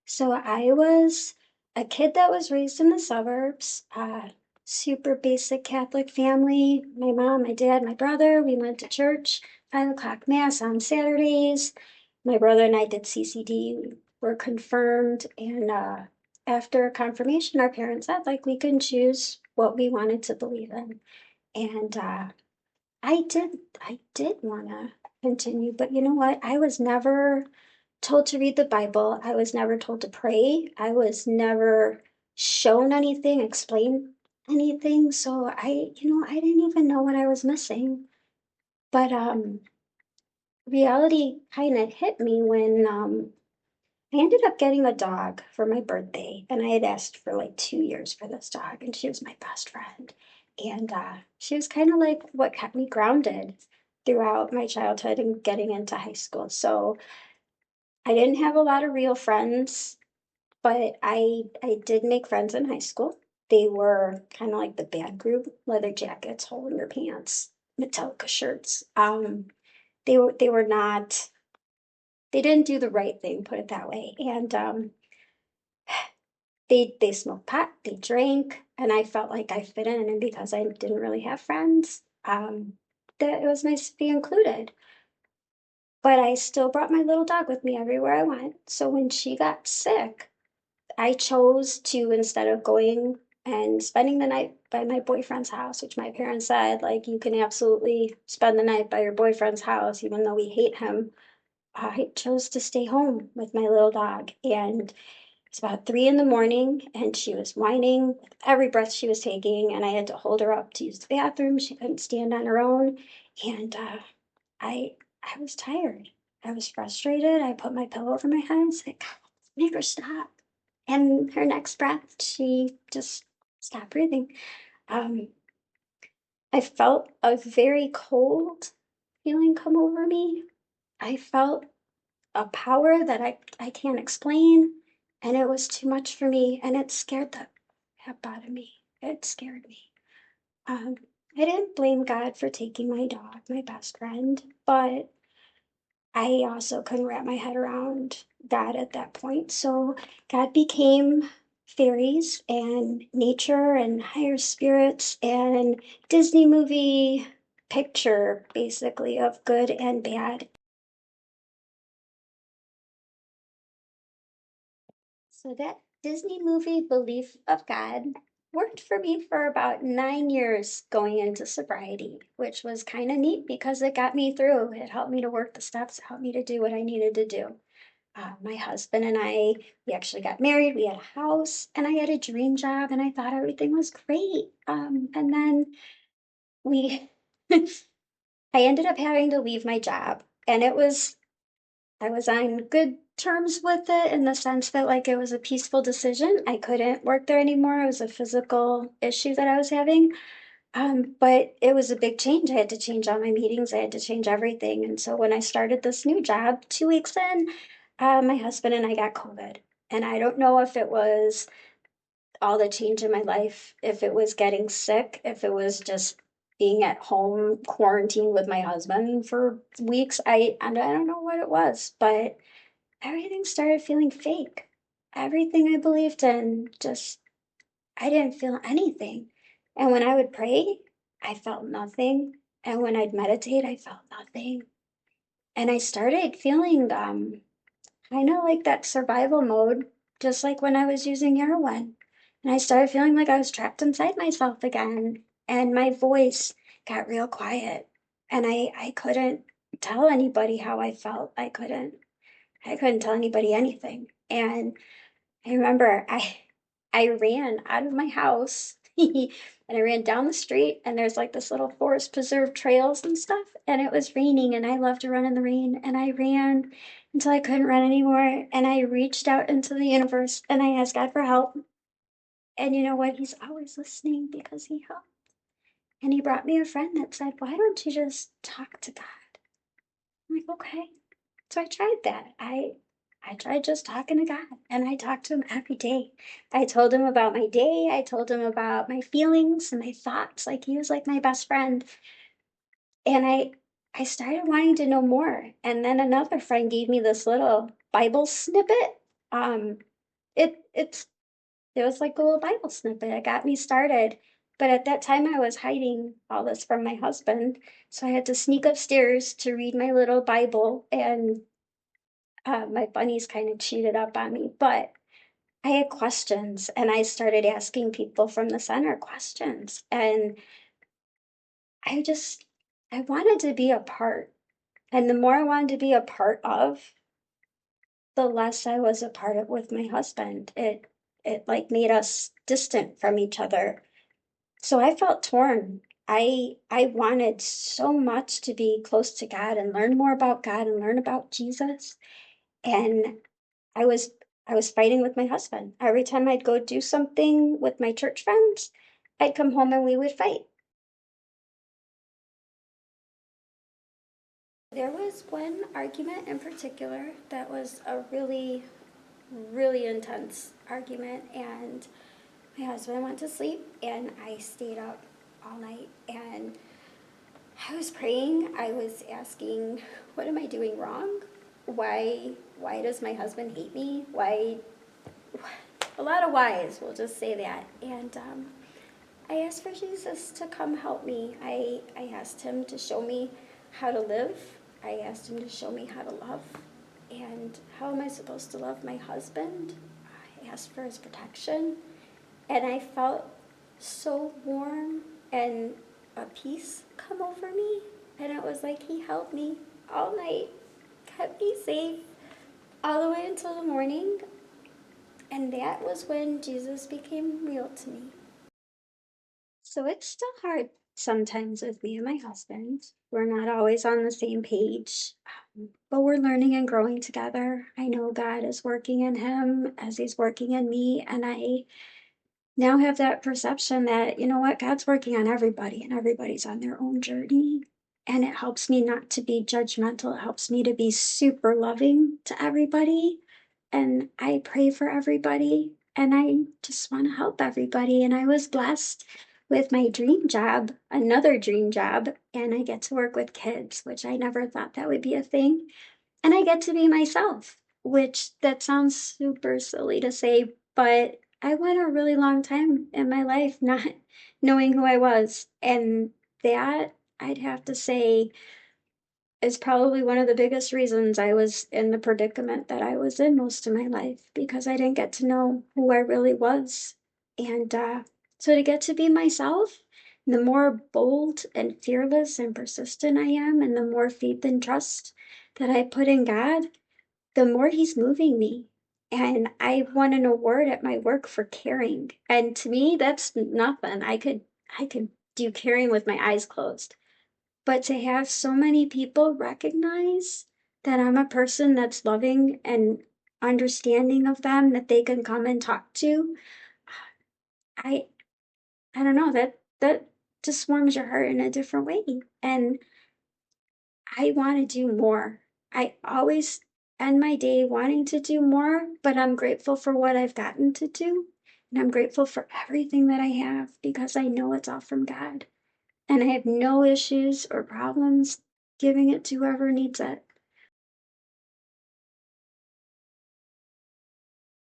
So I was a kid that was raised in the suburbs, super basic Catholic family. My mom, my dad, my brother, we went to church, 5 o'clock mass on Saturdays. My brother and I did CCD. We were confirmed, and after confirmation, our parents said like we can choose what we wanted to believe in. And I did want to continue, but you know what? I was never told to read the Bible. I was never told to pray. I was never shown anything, explained anything. So I didn't even know what I was missing. But reality kind of hit me when I ended up getting a dog for my birthday, and I had asked for like 2 years for this dog, and she was my best friend. And she was kind of like what kept me grounded throughout my childhood and getting into high school. So I didn't have a lot of real friends, but I did make friends in high school. They were kind of like the bad group, leather jackets, hole in your pants, Metallica shirts. They were not, they didn't do the right thing, put it that way. And they smoked pot, they drank, and I felt like I fit in. And because I didn't really have friends, that it was nice to be included. But I still brought my little dog with me everywhere I went. So when she got sick, I chose to, instead of going and spending the night by my boyfriend's house, which my parents said, like, you can absolutely spend the night by your boyfriend's house, even though we hate him. I chose to stay home with my little dog. And it's about 3 in the morning, and she was whining with every breath she was taking, and I had to hold her up to use the bathroom. She couldn't stand on her own. And I I was tired. I was frustrated. I put my pillow over my head and said, God, make her stop. And her next breath, she just stopped breathing. Um, I felt a very cold feeling come over me. I felt a power that I can't explain, and it was too much for me, and it scared the heck out of me. It scared me. Um, I didn't blame God for taking my dog, my best friend, but I also couldn't wrap my head around God at that point. So God became fairies and nature and higher spirits and Disney movie picture basically of good and bad. So that Disney movie belief of God worked for me for about 9 years going into sobriety, which was kind of neat because it got me through. It helped me to work the steps, helped me to do what I needed to do. My husband and we actually got married. We had a house, and I had a dream job, and I thought everything was great. And then we, I ended up having to leave my job, and I was on good terms with it in the sense that like it was a peaceful decision. I couldn't work there anymore. It was a physical issue that I was having. But it was a big change. I had to change all my meetings. I had to change everything. And so when I started this new job 2 weeks in, my husband and I got COVID. And I don't know if it was all the change in my life, if it was getting sick, if it was just being at home quarantined with my husband for weeks. I don't know what it was, but everything started feeling fake. Everything I believed in just I didn't feel anything. And when I would pray, I felt nothing. And when I'd meditate, I felt nothing. And I started feeling kind of like that survival mode, just like when I was using heroin. And I started feeling like I was trapped inside myself again. And my voice got real quiet. And I couldn't tell anybody how I felt. I couldn't tell anybody anything. And I remember I ran out of my house and I ran down the street, and there's like this little forest preserve trails and stuff, and it was raining, and I love to run in the rain, and I ran until I couldn't run anymore, and I reached out into the universe and I asked God for help. And you know what? He's always listening because he helped. And he brought me a friend that said, "Why don't you just talk to God?" I'm like, okay. So I tried that. I tried just talking to God, and I talked to him every day. I told him about my day. I told him about my feelings and my thoughts. Like he was like my best friend. And I started wanting to know more. And then another friend gave me this little Bible snippet. Um, It's it was like a little Bible snippet. It got me started. But at that time, I was hiding all this from my husband. So I had to sneak upstairs to read my little Bible, and my bunnies kind of cheated up on me. But I had questions, and I started asking people from the center questions. And I just, I wanted to be a part. And the more I wanted to be a part of, the less I was a part of with my husband. It like made us distant from each other. So I felt torn. I wanted so much to be close to God and learn more about God and learn about Jesus. And I was I was fighting with my husband. Every time I'd go do something with my church friends, I'd come home and we would fight. There was one argument in particular that was a really, really intense argument, and my husband went to sleep, and I stayed up all night, and I was praying. I was asking, what am I doing wrong? Why does my husband hate me? Why? A lot of whys, we'll just say that. And I asked for Jesus to come help me. I asked him to show me how to live. I asked him to show me how to love. And how am I supposed to love my husband? I asked for his protection. And I felt so warm and a peace come over me. And it was like he helped me all night, kept me safe all the way until the morning. And that was when Jesus became real to me. So it's still hard sometimes with me and my husband. We're not always on the same page, but we're learning and growing together. I know God is working in him as he's working in me, and I now have that perception that, you know what, God's working on everybody and everybody's on their own journey. And it helps me not to be judgmental. It helps me to be super loving to everybody. And I pray for everybody and I just want to help everybody. And I was blessed with my dream job, another dream job, and I get to work with kids, which I never thought that would be a thing. And I get to be myself, which that sounds super silly to say, but I went a really long time in my life not knowing who I was. And that, I'd have to say, is probably one of the biggest reasons I was in the predicament that I was in most of my life, because I didn't get to know who I really was. And so to get to be myself, the more bold and fearless and persistent I am, and the more faith and trust that I put in God, the more He's moving me. And I won an award at my work for caring. And to me, that's nothing. I could do caring with my eyes closed. But to have so many people recognize that I'm a person that's loving and understanding of them, that they can come and talk to, I I don't know, that just warms your heart in a different way. And I want to do more. I always end my day wanting to do more, but I'm grateful for what I've gotten to do. And I'm grateful for everything that I have because I know it's all from God. And I have no issues or problems giving it to whoever needs it.